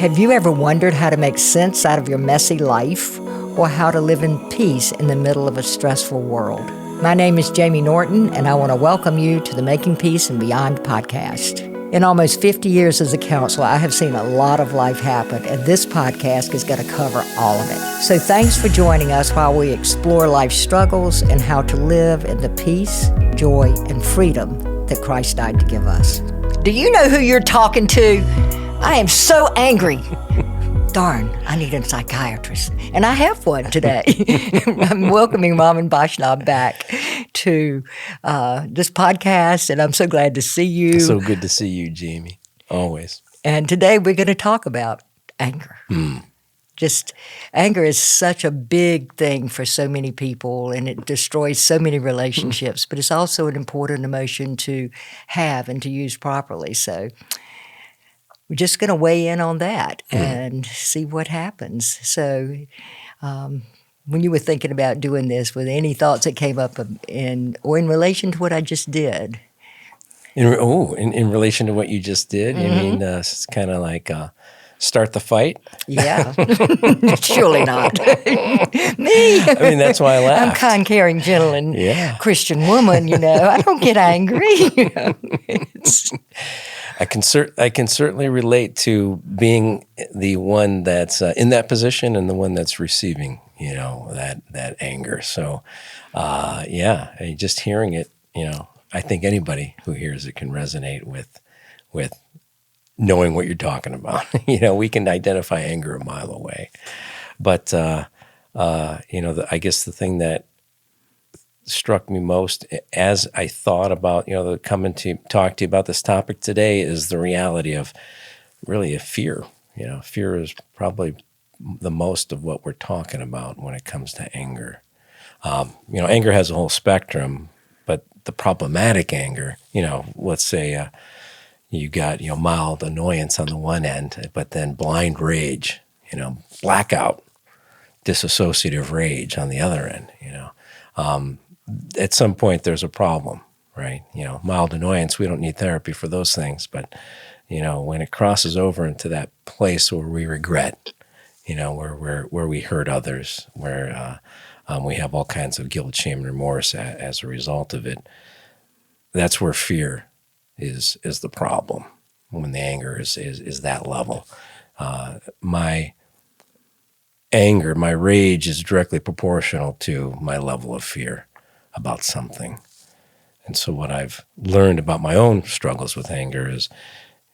Have you ever wondered how to make sense out of your messy life or how to live in peace in the middle of a stressful world? My name is Jamie Norton, and I want to welcome you to the Making Peace and Beyond podcast. In almost 50 years as a counselor, I have seen a lot of life happen, and this podcast is going to cover all of it. So thanks for joining us while we explore life's struggles and how to live in the peace, joy, and freedom that Christ died to give us. Do you know who you're talking to? I am so angry. Darn, I need a psychiatrist. And I have one today. I'm welcoming Raman Baishnab back to this podcast, and I'm so glad to see you. So good to see you, Jamie. Always. And today we're going to talk about anger. Just anger is such a big thing for so many people, and it destroys so many relationships, but it's also an important emotion to have and to use properly. So we're just going to weigh in on that and see what happens. So when you were thinking about doing this, were there any thoughts that came up in relation to what I just did? In relation to what you just did? You mean it's kind of like start the fight? Yeah. Surely not. Me. I mean, that's why I laughed. I'm kind, caring, gentle, and Christian woman, I don't get angry. I can certainly relate to being the one that's in that position and the one that's receiving, that anger. So, just hearing it, I think anybody who hears it can resonate with knowing what you're talking about. We can identify anger a mile away. But, I guess the thing that struck me most as I thought about, coming to talk to you about this topic today is the reality of really a fear. Fear is probably the most of what we're talking about when it comes to anger. Anger has a whole spectrum, but the problematic anger, let's say you got, mild annoyance on the one end, but then blind rage, blackout, disassociative rage on the other end, at some point there's a problem, right? Mild annoyance, we don't need therapy for those things, but, when it crosses over into that place where we regret, where we hurt others, where we have all kinds of guilt, shame, and remorse as a result of it, that's where fear is the problem, when the anger is that level. My anger, my rage is directly proportional to my level of fear about something. And so what I've learned about my own struggles with anger is,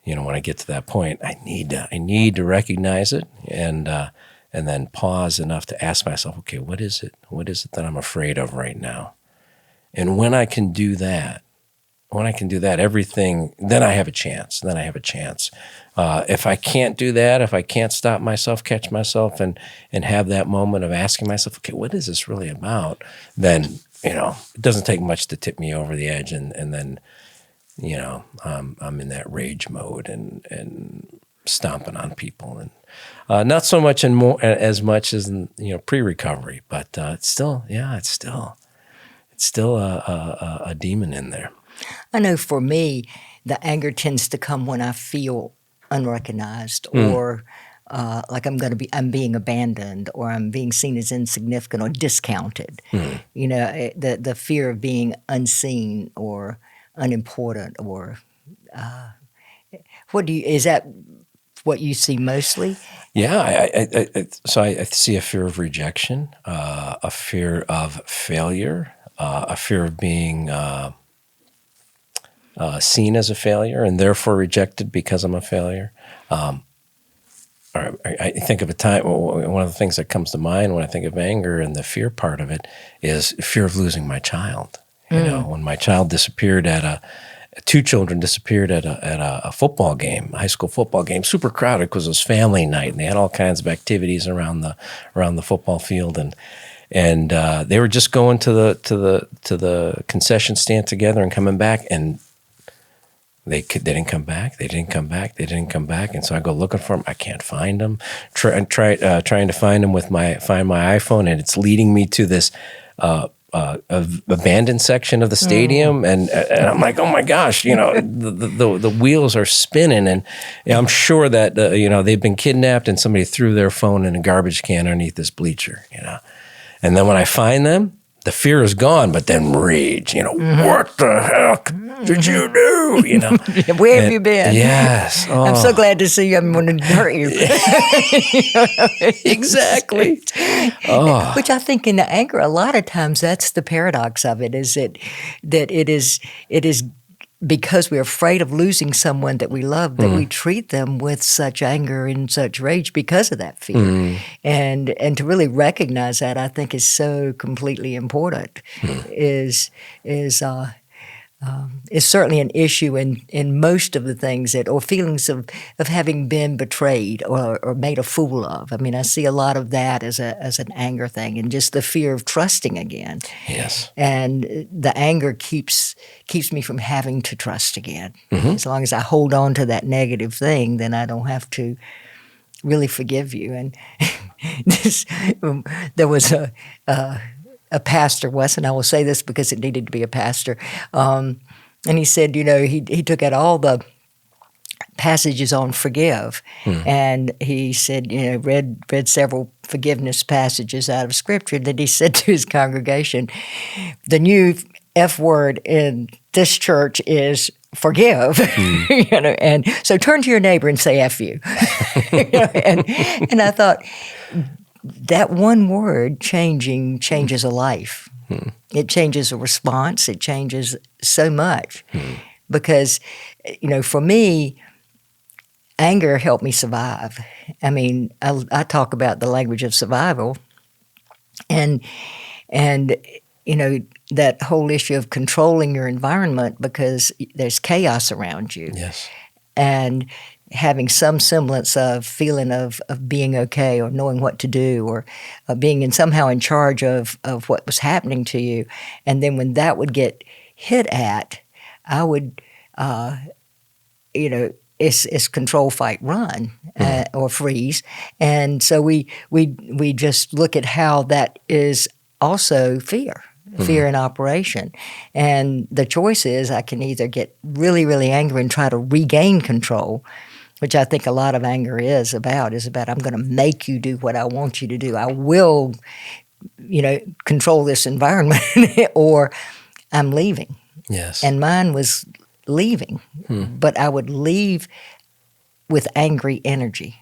when I get to that point, I need to recognize it and then pause enough to ask myself, okay, what is it? What is it that I'm afraid of right now? And when I can do that, everything, then I have a chance. If I can't do that, if I can't stop myself, catch myself, and have that moment of asking myself, okay, what is this really about? Then, it doesn't take much to tip me over the edge, and then, I'm in that rage mode and stomping on people, and not so much as much as in, pre-recovery, but it's still a demon in there. I know for me, the anger tends to come when I feel unrecognized or like I'm being abandoned or I'm being seen as insignificant or discounted. The fear of being unseen or unimportant or is that what you see mostly? Yeah, so I see a fear of rejection, a fear of failure, a fear of being seen as a failure and therefore rejected because I'm a failure. I think of a time, one of the things that comes to mind when I think of anger and the fear part of it is fear of losing my child. When my child disappeared two children disappeared at a football game, a high school football game, super crowded because it was family night and they had all kinds of activities around the football field, and they were just going to the concession stand together and coming back, and they didn't come back. And so I go looking for them. I can't find them. Trying to find them with my iPhone, and it's leading me to this abandoned section of the stadium, and I'm like, oh my gosh, the wheels are spinning, and I'm sure that they've been kidnapped and somebody threw their phone in a garbage can underneath this bleacher, and then when I find them, the fear is gone, but then rage, what the heck did you do? Where have you been? Yes. Oh. I'm so glad to see you. I'm going to hurt you. Exactly. Oh. Which I think in the anger, a lot of times that's the paradox of it, is that it is because we're afraid of losing someone that we love, that we treat them with such anger and such rage because of that fear. And to really recognize that, I think, is so completely important. Is certainly an issue in most of the things or feelings of having been betrayed or made a fool of. I mean, I see a lot of that as an anger thing, and just the fear of trusting again. Yes. And the anger keeps me from having to trust again. As long as I hold on to that negative thing, then I don't have to really forgive you. And there was a pastor once, and I will say this because it needed to be a pastor, and he said, he took out all the passages on forgive, and he said, read several forgiveness passages out of Scripture. Then he said to his congregation, the new F word in this church is forgive, and so turn to your neighbor and say F you. And I thought, that one word changes a life. It changes a response. It changes so much. Because, for me, anger helped me survive. I mean, I talk about the language of survival. And that whole issue of controlling your environment because there's chaos around you. Yes. And having some semblance of feeling of being okay, or knowing what to do, or being somehow in charge of what was happening to you. And then when that would get hit at, I would, it's control, fight, run, or freeze. And so we just look at how that is also fear in operation. And the choice is I can either get really, really angry and try to regain control, which I think a lot of anger is about I'm going to make you do what I want you to do. I will, control this environment, or I'm leaving. Yes. And mine was leaving, but I would leave with angry energy.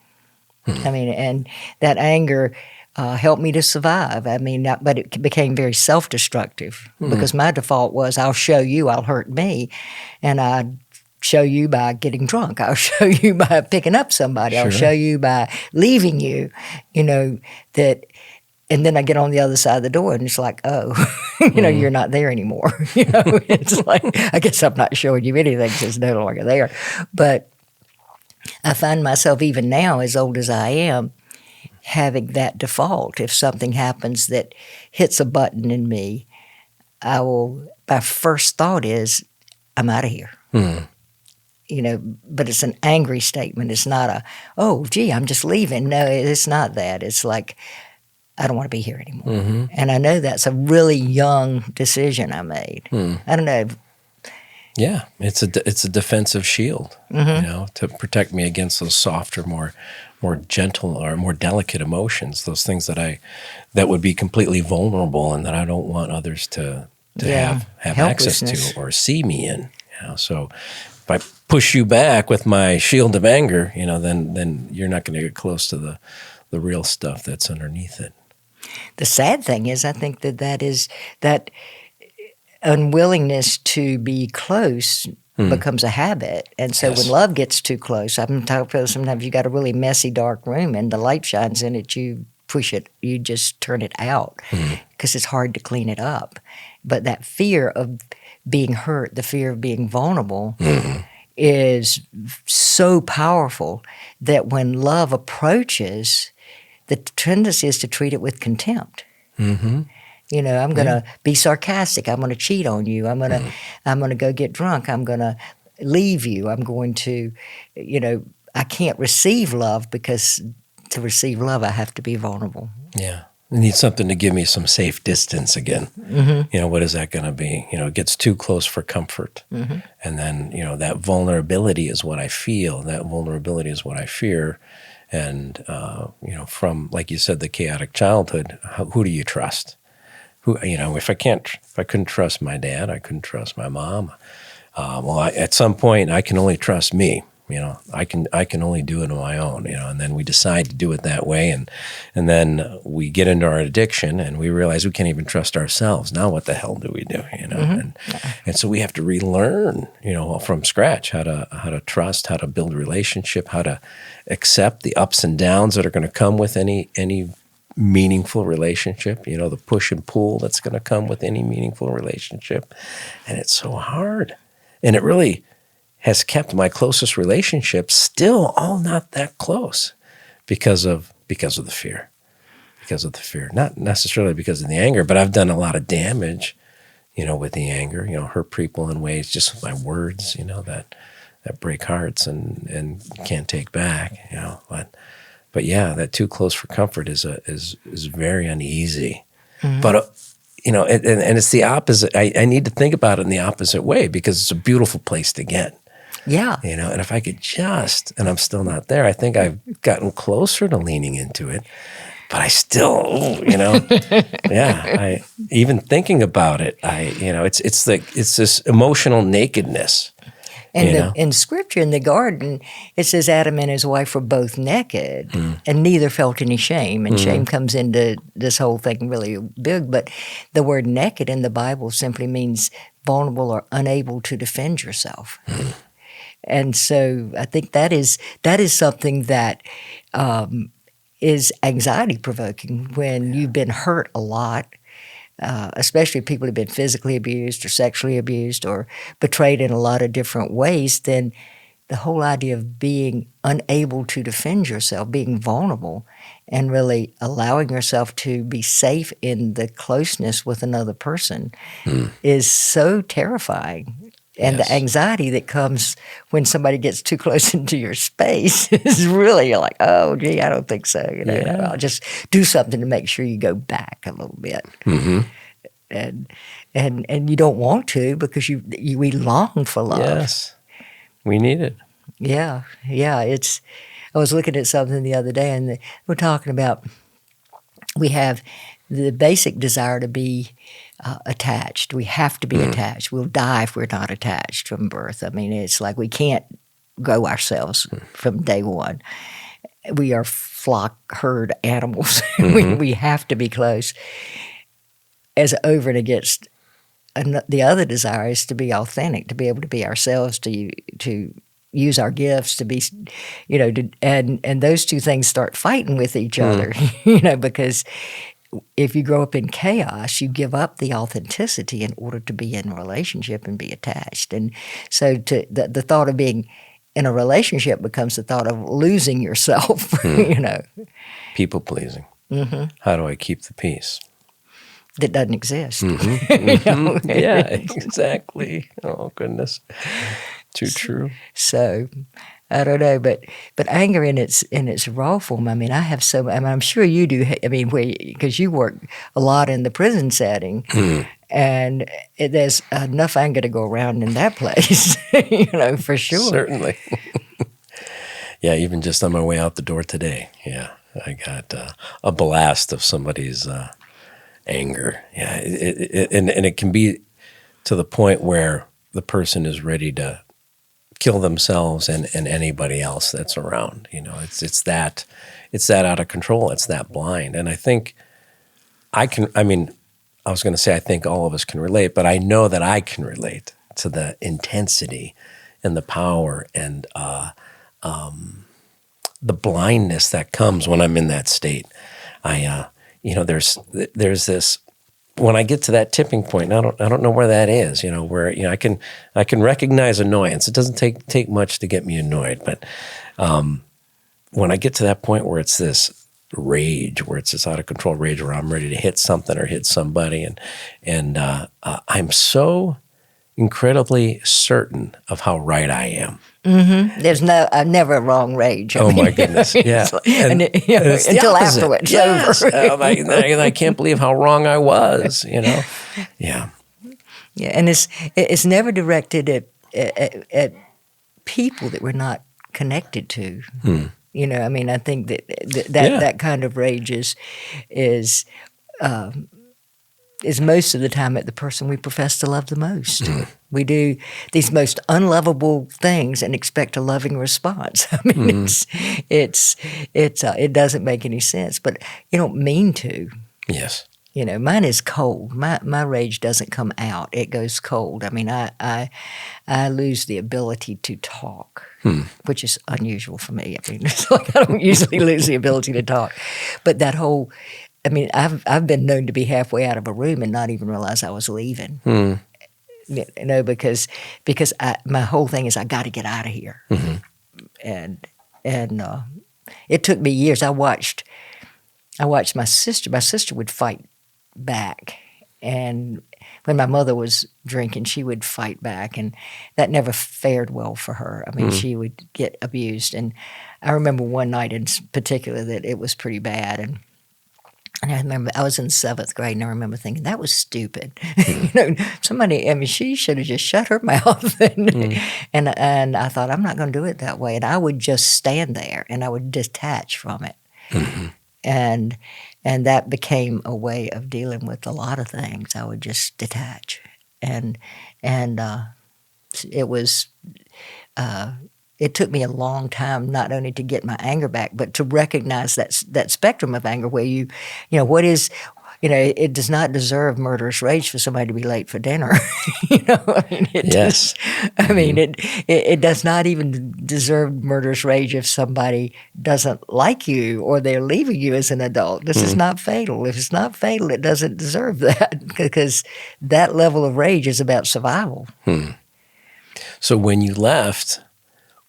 I mean, and that anger helped me to survive. I mean, but it became very self-destructive because my default was, I'll show you, I'll hurt me, and I'd show you by getting drunk. I'll show you by picking up somebody. Sure. I'll show you by leaving you, that, and then I get on the other side of the door and it's like, oh, you're not there anymore. It's like, I guess I'm not showing you anything because it's no longer there. But I find myself, even now, as old as I am, having that default. If something happens that hits a button in me, my first thought is, I'm out of here. But it's an angry statement. It's not oh, gee, I'm just leaving. No, it's not that. It's like, I don't want to be here anymore. And I know that's a really young decision I made. I don't know. Yeah, it's a defensive shield, to protect me against those softer, more gentle or more delicate emotions. Those things that would be completely vulnerable and that I don't want others to have access to or see me in. So if I push you back with my shield of anger, then you're not going to get close to the real stuff that's underneath it. The sad thing is, I think that unwillingness to be close becomes a habit. And so when love gets too close, I'm talking about sometimes you got a really messy, dark room and the light shines in it, you push it, you just turn it out because it's hard to clean it up. But that fear of being hurt, the fear of being vulnerable is so powerful that when love approaches, the tendency is to treat it with contempt. I'm going to be sarcastic. I'm going to cheat on you. I'm going to go get drunk. I'm going to leave you. I'm going to, I can't receive love because to receive love, I have to be vulnerable. Yeah. I need something to give me some safe distance again. What is that going to be? It gets too close for comfort. And then, that vulnerability is what I feel. That vulnerability is what I fear. And, from, like you said, the chaotic childhood, who do you trust? If I couldn't trust my dad, I couldn't trust my mom. At some point, I can only trust me. I can only do it on my own. And then we decide to do it that way, and then we get into our addiction, and we realize we can't even trust ourselves. Now, what the hell do we do? And so we have to relearn, from scratch how to trust, how to build a relationship, how to accept the ups and downs that are going to come with any meaningful relationship. The push and pull that's going to come with any meaningful relationship, and it's so hard, and it really has kept my closest relationships still all not that close because of the fear. Because of the fear. Not necessarily because of the anger, but I've done a lot of damage, with the anger, hurt people in ways just with my words, that break hearts and can't take back, But yeah, that too close for comfort is very uneasy. But and it's the opposite. I need to think about it in the opposite way, because it's a beautiful place to get. Yeah. And if I could and I'm still not there, I think I've gotten closer to leaning into it, but I still, even thinking about it, it's this emotional nakedness. And in Scripture, in the garden, it says Adam and his wife were both naked, and neither felt any shame. And shame comes into this whole thing really big. But the word naked in the Bible simply means vulnerable or unable to defend yourself. And so I think that is something that is anxiety-provoking when you've been hurt a lot, especially if people have been physically abused or sexually abused or betrayed in a lot of different ways. Then the whole idea of being unable to defend yourself, being vulnerable, and really allowing yourself to be safe in the closeness with another person is so terrifying. And the anxiety that comes when somebody gets too close into your space is really like, oh, gee, I don't think so. I'll just do something to make sure you go back a little bit. And you don't want to, because we long for love. Yes, we need it. Yeah. I was looking at something the other day, and we're talking about we have the basic desire to be attached. We have to be attached. We'll die if we're not attached from birth. I mean, it's like we can't go ourselves from day one. We are flock herd animals. We have to be close. As over and against the other desire is to be authentic, to be able to be ourselves, to use our gifts, to be, and those two things start fighting with each other, because if you grow up in chaos, you give up the authenticity in order to be in a relationship and be attached. And so the thought of being in a relationship becomes the thought of losing yourself, People pleasing. How do I keep the peace? That doesn't exist. Yeah, exactly. Oh, goodness. Too true. So I don't know, but anger in its raw form. I mean, I'm sure you do. I mean, because you work a lot in the prison setting, and there's enough anger to go around in that place, for sure. Certainly. Yeah, even just on my way out the door today, I got a blast of somebody's anger. Yeah, and it can be to the point where the person is ready to kill themselves and anybody else that's around. It's that out of control. It's that blind. And I think I was going to say I think all of us can relate, but I know that I can relate to the intensity and the power and the blindness that comes when I'm in that state. There's this. When I get to that tipping point, I don't know where that is. Where I can recognize annoyance. It doesn't take much to get me annoyed, but when I get to that point where it's this rage, where it's this out of control rage, where I'm ready to hit something or hit somebody, and I'm so incredibly certain of how right I am. Mm-hmm. There's never a wrong rage. Oh my goodness! Yeah, until afterwards. Yes, Over. I can't believe how wrong I was. Yeah, Yeah, and it's never directed at people that we're not connected to. I think that kind of rage is most of the time at the person we profess to love the most. We do these most unlovable things and expect a loving response. I mean, it doesn't make any sense, but you don't mean to. Yes. Mine is cold. My rage doesn't come out; it goes cold. I mean, I lose the ability to talk, which is unusual for me. I mean, it's like I don't usually lose the ability to talk, but that whole. I mean, I've been known to be halfway out of a room and not even realize I was leaving. Because my whole thing is I got to get out of here, and it took me years. I watched my sister. My sister would fight back, and when my mother was drinking, she would fight back, and that never fared well for her. I mean, she would get abused, and I remember one night in particular that it was pretty bad, and I remember I was in 7th grade, and I remember thinking, that was stupid. Somebody, I mean, she should have just shut her mouth. And I thought, I'm not going to do it that way. And I would just stand there, and I would detach from it. And that became a way of dealing with a lot of things. I would just detach. And it was... it took me a long time not only to get my anger back, but to recognize that spectrum of anger where it does not deserve murderous rage for somebody to be late for dinner. Yes. It does not even deserve murderous rage if somebody doesn't like you or they're leaving you as an adult. This is not fatal. If it's not fatal, it doesn't deserve that because that level of rage is about survival. So when you left,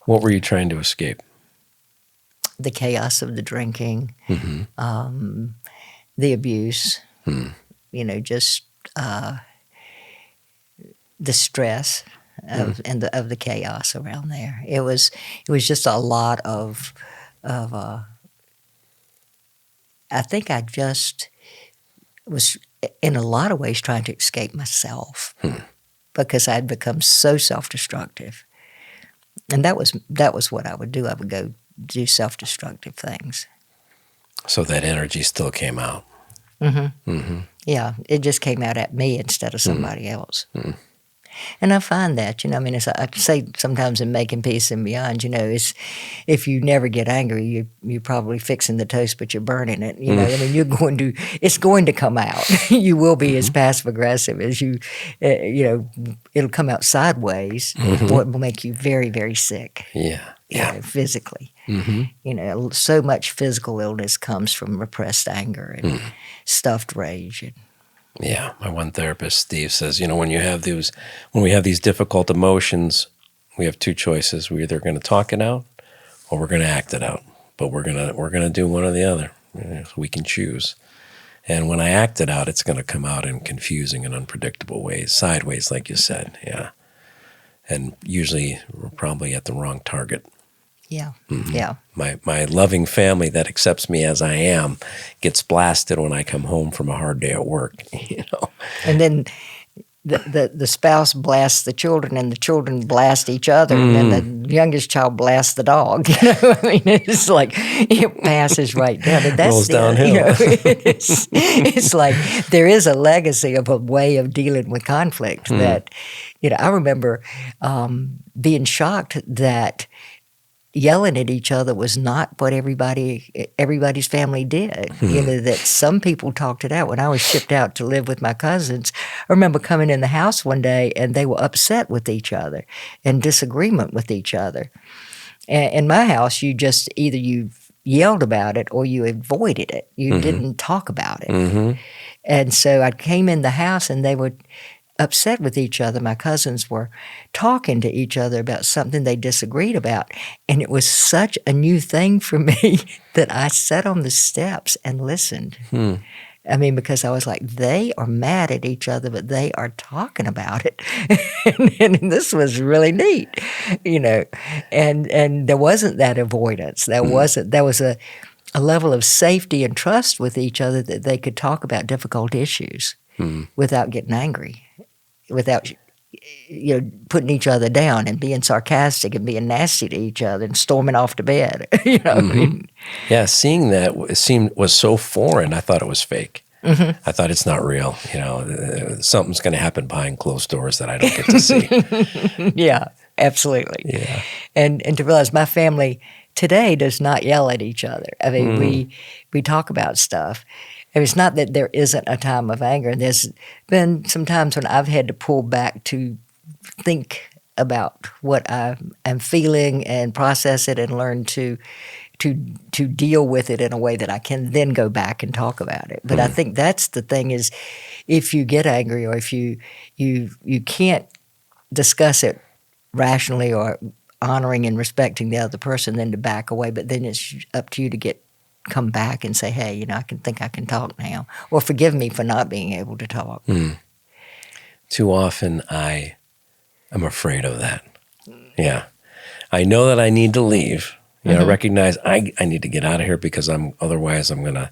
what were you trying to escape? The chaos of the drinking, the abuse, just the stress of the chaos around there. It was just a lot of I think I just was in a lot of ways trying to escape myself because I'd become so self-destructive. And that was what I would do. I would go do self-destructive things. So that energy still came out. Yeah, it just came out at me instead of somebody else. And I find that, as I say sometimes in Making Peace and Beyond, it's if you never get angry, you're probably fixing the toast, but you're burning it. It's going to come out. You will be as passive aggressive as you, it'll come out sideways, or it will make you very, very sick. Yeah. Physically. So much physical illness comes from repressed anger and stuffed rage. Yeah, my one therapist, Steve, says, when we have these difficult emotions, we have two choices. We're either going to talk it out or we're going to act it out. But we're gonna do one or the other. So we can choose. And when I act it out, it's going to come out in confusing and unpredictable ways, sideways, like you said. Yeah, and usually we're probably at the wrong target. Yeah, yeah. My loving family that accepts me as I am gets blasted when I come home from a hard day at work. And then the spouse blasts the children, and the children blast each other, and then the youngest child blasts the dog. It's like it passes right down. And that's rolls downhill. It's like there is a legacy of a way of dealing with conflict that, I remember being shocked that yelling at each other was not what everybody's family did. That some people talked it out. When I was shipped out to live with my cousins, I remember coming in the house one day and they were upset with each other and disagreement with each other. And in my house, you just either you yelled about it or you avoided it. You didn't talk about it. And so I came in the house and they were upset with each other. My cousins were talking to each other about something they disagreed about. And it was such a new thing for me that I sat on the steps and listened. I mean, because I was like, they are mad at each other, but they are talking about it. and this was really neat, and there wasn't that avoidance. There was a level of safety and trust with each other that they could talk about difficult issues without getting angry, without putting each other down and being sarcastic and being nasty to each other and storming off to bed. Yeah, seeing that was so foreign. I thought it was fake. I thought it's not real. Something's going to happen behind closed doors that I don't get to see. Yeah, absolutely. Yeah, and to realize my family today does not yell at each other. I mean, we talk about stuff. And it's not that there isn't a time of anger. There's been some times when I've had to pull back to think about what I am feeling and process it and learn to deal with it in a way that I can then go back and talk about it. But I think that's the thing is, if you get angry or if you can't discuss it rationally or honoring and respecting the other person, then to back away. But then it's up to you to come back and say, hey, I think I can talk now, or forgive me for not being able to talk. Too often I am afraid of that. Yeah. I know that I need to leave. I recognize I need to get out of here because otherwise I'm going to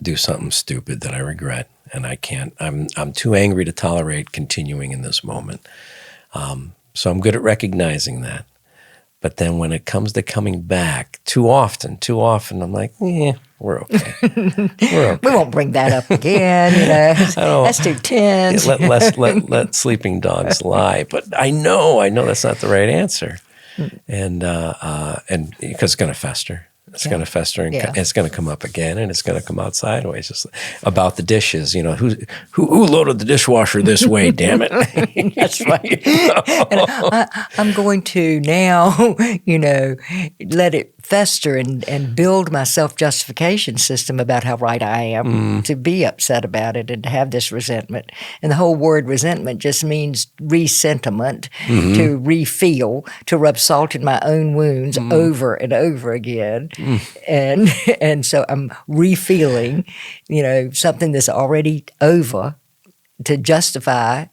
do something stupid that I regret, and I can't. I'm too angry to tolerate continuing in this moment. So I'm good at recognizing that. But then when it comes to coming back, too often, I'm like, we're okay. We're okay. We won't bring that up again. That's too tense. Let sleeping dogs lie. But I know that's not the right answer, and because it's going to fester. It's going to fester, and it's going to come up again, and it's going to come out sideways. Just about the dishes, who loaded the dishwasher this way? Damn it! That's right. And I'm going to now, let it fester and build my self-justification system about how right I am to be upset about it and to have this resentment. And the whole word resentment just means re-sentiment, to re-feel, to rub salt in my own wounds over and over again. And so I'm re-feeling, something that's already over to justify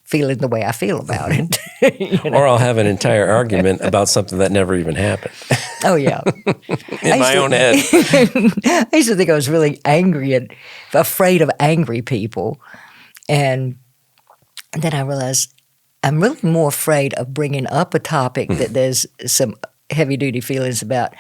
feeling the way I feel about it. Or I'll have an entire argument about something that never even happened. Oh, yeah. In my own head. I used to think I was really angry and afraid of angry people. And then I realized I'm really more afraid of bringing up a topic that there's some heavy-duty feelings about,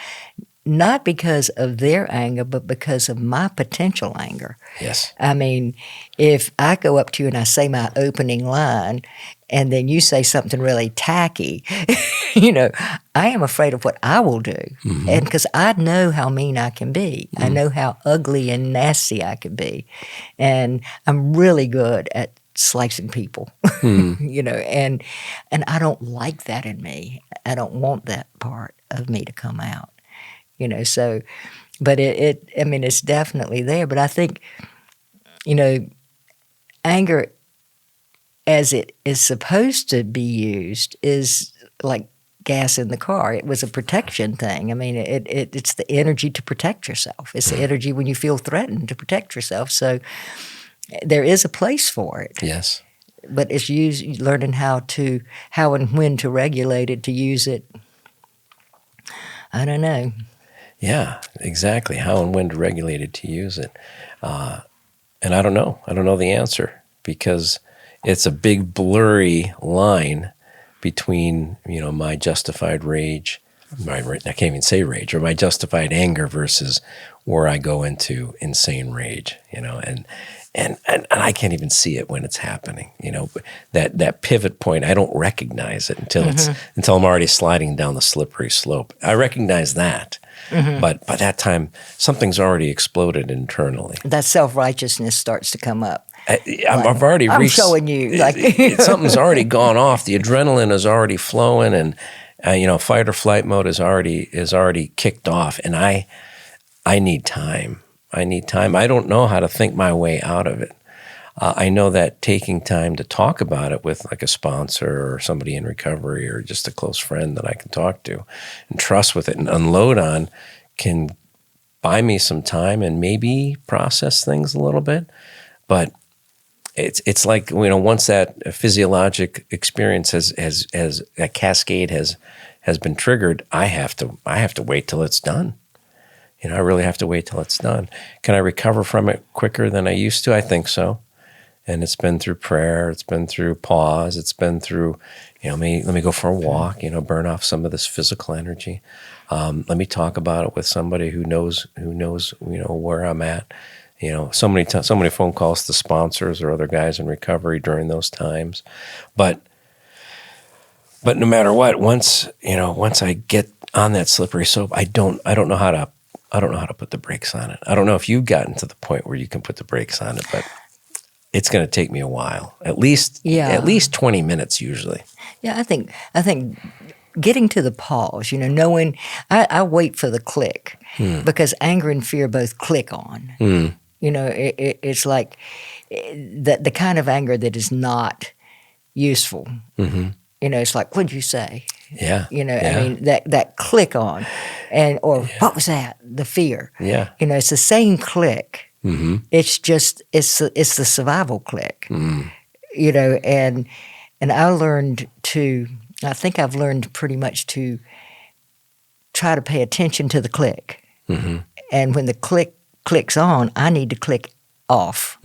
not because of their anger, but because of my potential anger. Yes. I mean, if I go up to you and I say my opening line, and then you say something really tacky, I am afraid of what I will do. And because I know how mean I can be. I know how ugly and nasty I can be. And I'm really good at slicing people, and I don't like that in me. I don't want that part of me to come out. So, but it's definitely there. But I think, anger as it is supposed to be used is like gas in the car. It was a protection thing. I mean, it's the energy to protect yourself. It's the energy when you feel threatened to protect yourself. So there is a place for it. Yes. But it's learning how and when to regulate it, to use it. I don't know. Yeah, exactly. How and when to regulate it, to use it. And I don't know. I don't know the answer, because it's a big blurry line between, my justified rage, I can't even say rage, or my justified anger versus where I go into insane rage, and I can't even see it when it's happening, that pivot point, I don't recognize it until I'm already sliding down the slippery slope. I recognize that. But by that time, something's already exploded internally. That self-righteousness starts to come up. I've already reached. I'm showing you. Something's already gone off. The adrenaline is already flowing, and fight or flight mode is already kicked off. And I need time. I don't know how to think my way out of it. I know that taking time to talk about it with like a sponsor or somebody in recovery or just a close friend that I can talk to and trust with it and unload on can buy me some time and maybe process things a little bit. But it's like, once that physiologic experience has that cascade has been triggered, I have to wait till it's done. I really have to wait till it's done. Can I recover from it quicker than I used to? I think so. And it's been through prayer. It's been through pause. It's been through, let me go for a walk, burn off some of this physical energy. Let me talk about it with somebody who knows, where I'm at. So many phone calls to sponsors or other guys in recovery during those times. But no matter what, once I get on that slippery slope, I don't know how to put the brakes on it. I don't know if you've gotten to the point where you can put the brakes on it, but it's going to take me a while, at least 20 minutes usually. Yeah, I think getting to the pause, knowing I wait for the click because anger and fear both click on. It's like the kind of anger that is not useful. Mm-hmm. It's like, what'd you say? Yeah. I mean, that click on or what was that? The fear. Yeah. It's the same click. Mm-hmm. It's just it's the survival click, and I think I've learned pretty much to try to pay attention to the click, and when the click clicks on, I need to click off.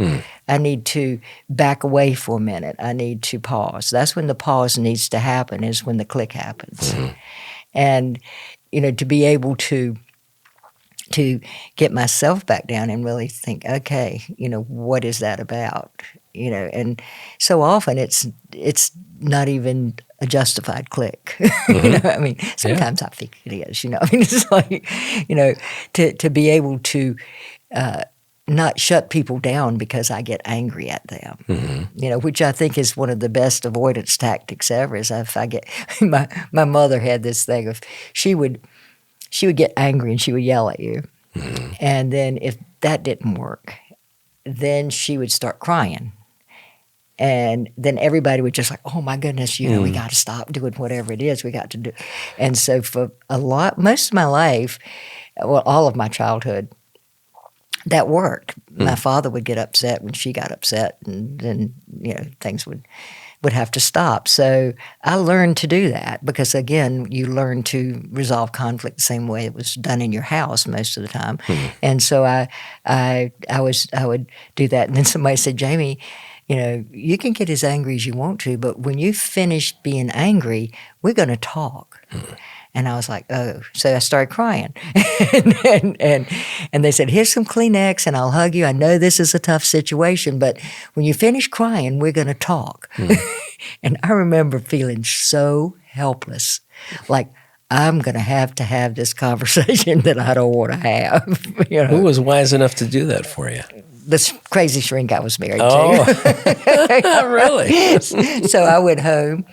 I need to back away for a minute. I need to pause. That's when the pause needs to happen. Is when the click happens, and to be able to get myself back down and really think, okay, what is that about? And so often it's not even a justified click. I mean, sometimes I think it is, I mean, it's like, to be able to not shut people down because I get angry at them, which I think is one of the best avoidance tactics ever. Is if I get, my mother had this thing of, she would get angry and she would yell at you. Mm-hmm. And then if that didn't work, then she would start crying. And then everybody would just like, oh my goodness, we got to stop doing whatever it is we got to do. And so for most of my life, well, all of my childhood, that worked. My father would get upset when she got upset, and then, things would have to stop. So I learned to do that because, again, you learn to resolve conflict the same way it was done in your house most of the time. And so I would do that. And then somebody said, Jamie, you can get as angry as you want to, but when you finish being angry, we're going to talk. And I was like, oh. So I started crying. and they said, here's some Kleenex and I'll hug you. I know this is a tough situation, but when you finish crying, we're going to talk. And I remember feeling so helpless, like I'm going to have this conversation that I don't want to have. Who was wise enough to do that for you? This crazy shrink I was married to. Oh, really? So I went home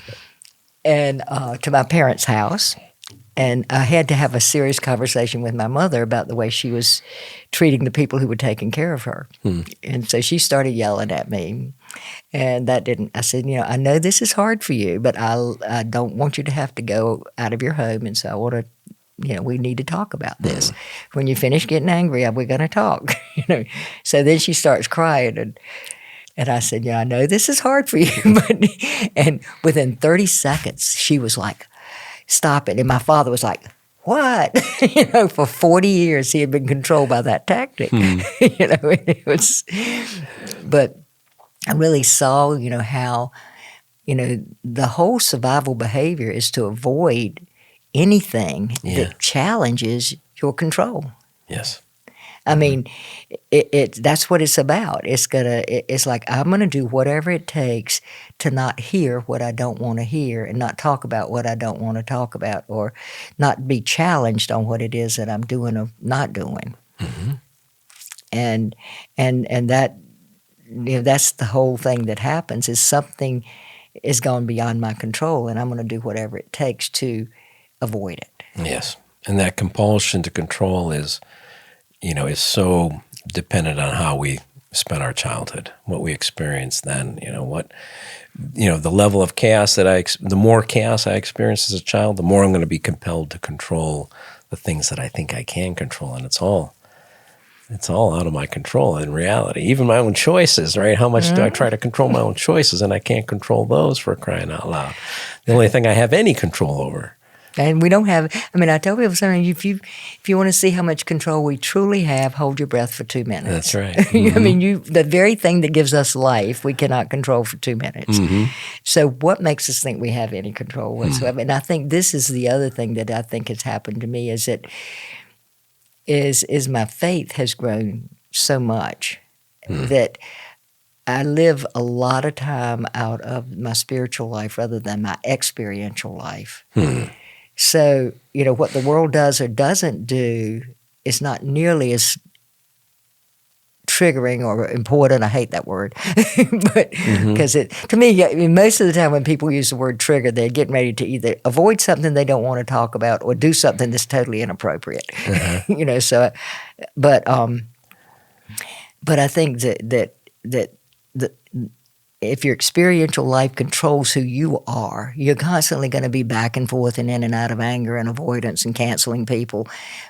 and to my parents' house. And I had to have a serious conversation with my mother about the way she was treating the people who were taking care of her. And so she started yelling at me. And I said, I know this is hard for you, but I don't want you to have to go out of your home. And so I want to, we need to talk about this. When you finish getting angry, we're going to talk. So then she starts crying. And I said, I know this is hard for you. And within 30 seconds, she was like, stop it. And my father was like, what? For 40 years he had been controlled by that tactic. It was, but I really saw, how, the whole survival behavior is to avoid anything that challenges your control. Yes. I mean, that's what it's about. It's like I'm gonna do whatever it takes to not hear what I don't want to hear, and not talk about what I don't want to talk about, or not be challenged on what it is that I'm doing or not doing. And that, that's the whole thing that happens. Is something is gone beyond my control, and I'm going to do whatever it takes to avoid it. Yes, and that compulsion to control is so dependent on how we spent our childhood, what we experienced then, the level of chaos the more chaos I experienced as a child, the more I'm going to be compelled to control the things that I think I can control. And it's all It's all out of my control in reality. Even my own choices, right? How much do I try to control my own choices, and I can't control those, for crying out loud. The only thing I have any control over. And we don't have, I tell people something, if you want to see how much control we truly have, hold your breath for 2 minutes. That's right. Mm-hmm. The very thing that gives us life, we cannot control for 2 minutes. Mm-hmm. So what makes us think we have any control whatsoever? Mm-hmm. And I think this is the other thing that I think has happened to me is that is my faith has grown so much that I live a lot of time out of my spiritual life rather than my experiential life. So, what the world does or doesn't do is not nearly as triggering or important. I hate that word. But because to me, most of the time when people use the word trigger, they're getting ready to either avoid something they don't want to talk about or do something that's totally inappropriate. But I think that if your experiential life controls who you are, you're constantly going to be back and forth and in and out of anger and avoidance and canceling people.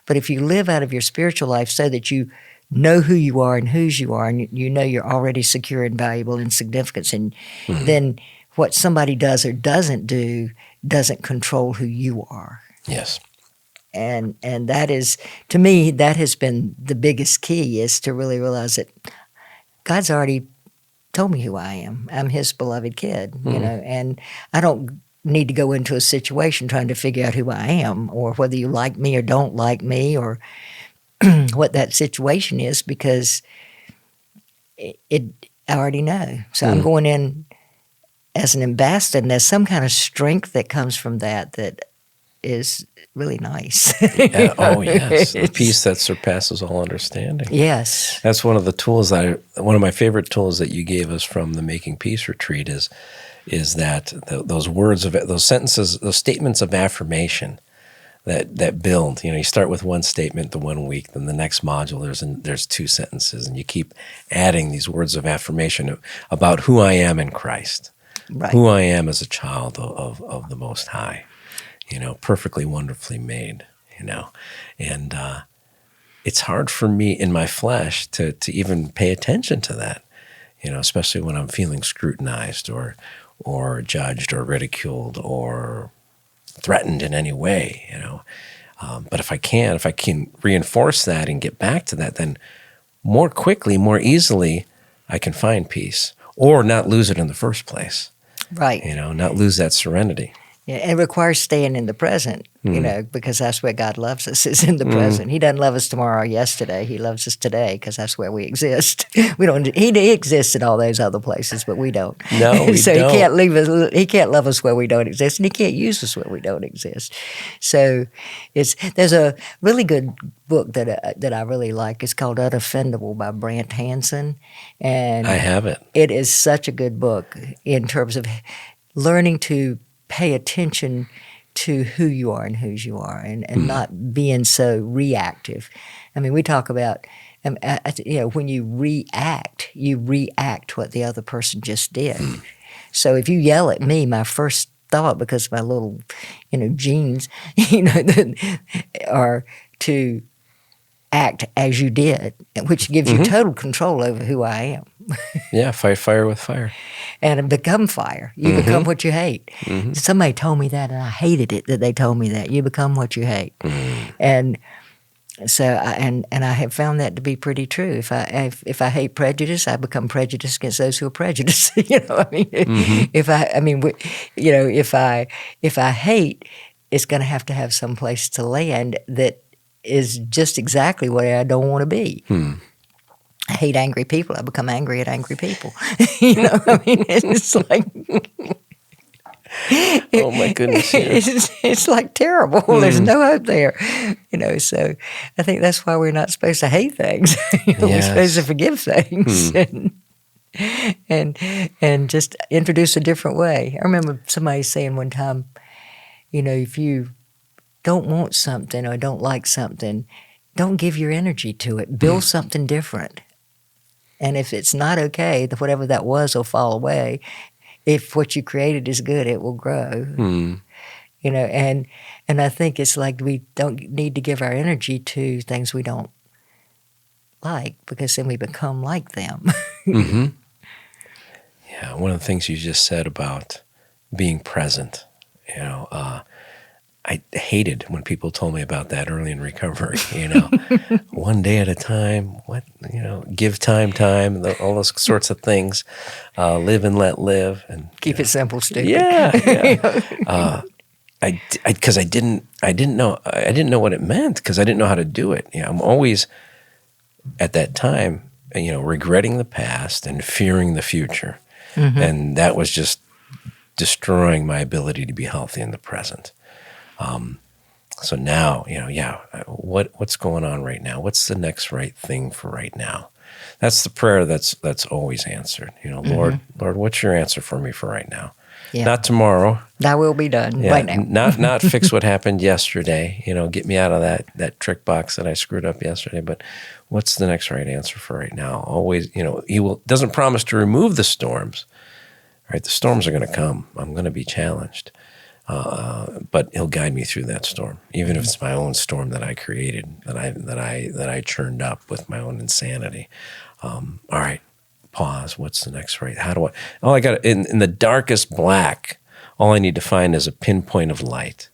But if you live out of your spiritual life so that you know who you are and whose you are, and you know you're already secure and valuable and significant, and then what somebody does or doesn't do doesn't control who you are. Yes. And that is, to me, that has been the biggest key, is to really realize that God's already told me who I am. I'm His beloved kid, and I don't need to go into a situation trying to figure out who I am or whether you like me or don't like me or what that situation is, because I already know. So I'm going in as an ambassador, and there's some kind of strength that comes from that is really nice. Oh, yes. The peace that surpasses all understanding. Yes. That's one of the tools one of my favorite tools that you gave us from the Making Peace retreat is that those words of those sentences, those statements of affirmation that build. You start with one statement the 1 week, then the next module there's 2 sentences, and you keep adding these words of affirmation about who I am in Christ, right. Who I am as a child of the Most High. Perfectly, wonderfully made, and it's hard for me in my flesh to even pay attention to that, especially when I'm feeling scrutinized or judged or ridiculed or threatened in any way, But if I can reinforce that and get back to that, then more quickly, more easily, I can find peace or not lose it in the first place. Right. Not lose that serenity. Yeah, it requires staying in the present, because that's where God loves us, is in the present. He doesn't love us tomorrow or yesterday. He loves us today because that's where we exist. We don't. He exists in all those other places, but we don't. No, we so don't. He can't leave us. He can't love us where we don't exist, and He can't use us where we don't exist. So there's a really good book that I really like. It's called Unoffendable by Brant Hansen, and I have it. It is such a good book in terms of learning to pay attention to who you are and whose you are, and not being so reactive. We talk about, when you react what the other person just did. So if you yell at me, my first thought, because of my little, genes, are to act as you did, which gives you total control over who I am. Yeah, fight fire with fire. And become fire. You become what you hate. Somebody told me that, and I hated it that they told me that. You become what you hate. And so, I have found that to be pretty true. If I hate prejudice, I become prejudiced against those who are prejudiced. If I hate, it's going to have some place to land that is just exactly where I don't want to be. I hate angry people. I become angry at angry people. It's like... Oh, my goodness. Yeah. It's like terrible. There's no hope there. So I think that's why we're not supposed to hate things. We're supposed to forgive things and just introduce a different way. I remember somebody saying one time, if you don't want something or don't like something, don't give your energy to it. Build something different. And if it's not okay, whatever that was will fall away. If what you created is good, it will grow. And I think it's like we don't need to give our energy to things we don't like, because then we become like them. Mm-hmm. Yeah, one of the things you just said about being present, I hated when people told me about that early in recovery, one day at a time, give time, all those sorts of things, live and let live. And Keep it simple, stupid. Yeah. Because I didn't know what it meant, because I didn't know how to do it. I'm always, at that time, regretting the past and fearing the future. Mm-hmm. And that was just destroying my ability to be healthy in the present. So now, what's going on right now? What's the next right thing for right now? That's the prayer that's always answered. Lord, what's your answer for me for right now? Yeah. Not tomorrow. That will be done right now. not fix what happened yesterday. Get me out of that trick box that I screwed up yesterday. But what's the next right answer for right now? Always, He doesn't promise to remove the storms. Right, the storms are going to come. I'm going to be challenged. But He'll guide me through that storm, even if it's my own storm that I created, that I churned up with my own insanity. All right, pause. What's the next right? How do I? Oh, I got in the darkest black. All I need to find is a pinpoint of light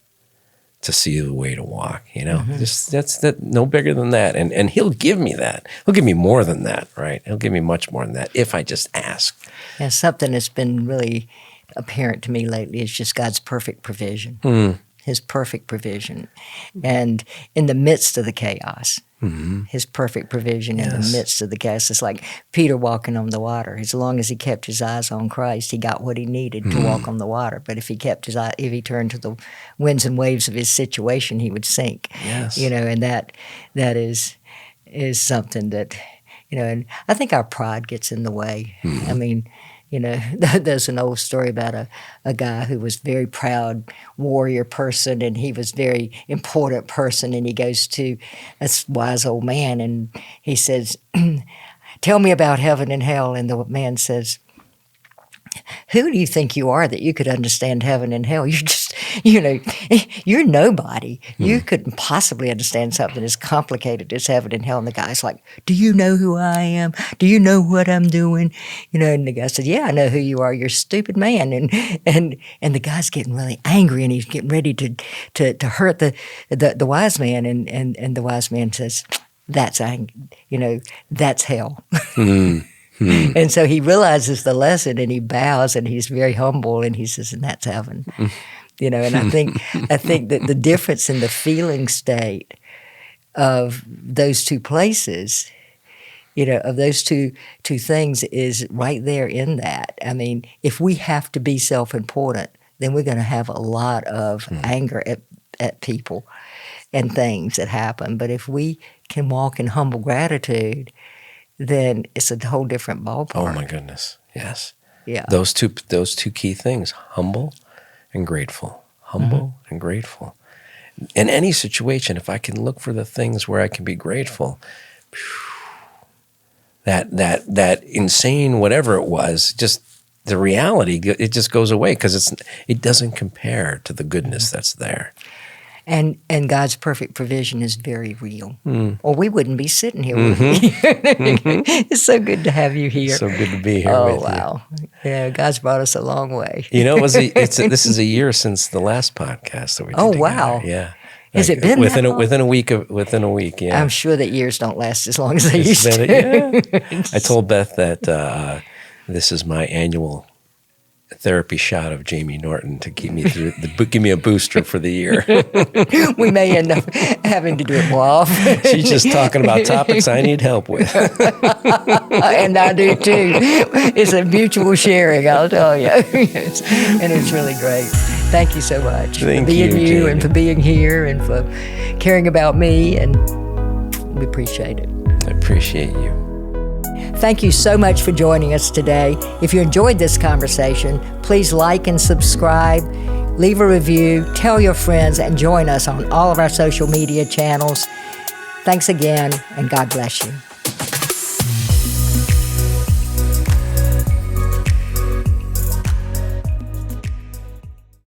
to see the way to walk. Just that's no bigger than that, and He'll give me that. He'll give me more than that, right? He'll give me much more than that if I just ask. Yeah, something that's been really apparent to me lately is just God's perfect provision, His perfect provision. And in the midst of the chaos, His perfect provision in the midst of the chaos. It's like Peter walking on the water. As long as he kept his eyes on Christ, he got what he needed to walk on the water. But if he kept his eye, if he turned to the winds and waves of his situation, he would sink. Yes. And that is something that, and I think our pride gets in the way. I mean, there's an old story about a guy who was very proud warrior person, and he was very important person, and he goes to a wise old man, and he says, "Tell me about heaven and hell." And the man says, "Who do you think you are that you could understand heaven and hell? You're just, you're nobody. You couldn't possibly understand something as complicated as heaven and hell." And the guy's like, "Do you know who I am? Do you know what I'm doing?" And the guy said, "Yeah, I know who you are. You're a stupid man." And the guy's getting really angry, and he's getting ready to hurt the wise man. And the wise man says, "That's that's hell." And so he realizes the lesson, and he bows, and he's very humble, and he says, "And that's heaven." And I think that the difference in the feeling state of those two places, of those two things, is right there in that. I mean, if we have to be self-important, then we're going to have a lot of anger at people and things that happen. But if we can walk in humble gratitude, then it's a whole different ballpark. Oh my goodness, yes. Yeah. Those two key things: humble and grateful. Humble and grateful. In any situation, if I can look for the things where I can be grateful, that insane whatever it was, just the reality, it just goes away, because it doesn't compare to the goodness that's there. And God's perfect provision is very real. Or we wouldn't be sitting here with you. It's so good to have you here. So good to be here with you. Oh, wow. God's brought us a long way. This is a year since the last podcast that we did together. Wow. Yeah. Has it been within that long? Within a week, yeah. I'm sure that years don't last as long as they used to. Yeah. I told Beth that this is my annual therapy shot of Jamie Norton to keep me through, give me a booster for the year. We may end up having to do it more often. She's just talking about topics I need help with. And I do too. It's a mutual sharing, I'll tell you. And it's really great. Thank you so much for being you and for being here and for caring about me, and we appreciate it. I appreciate you. Thank you so much for joining us today. If you enjoyed this conversation, please like and subscribe, leave a review, tell your friends, and join us on all of our social media channels. Thanks again, and God bless you.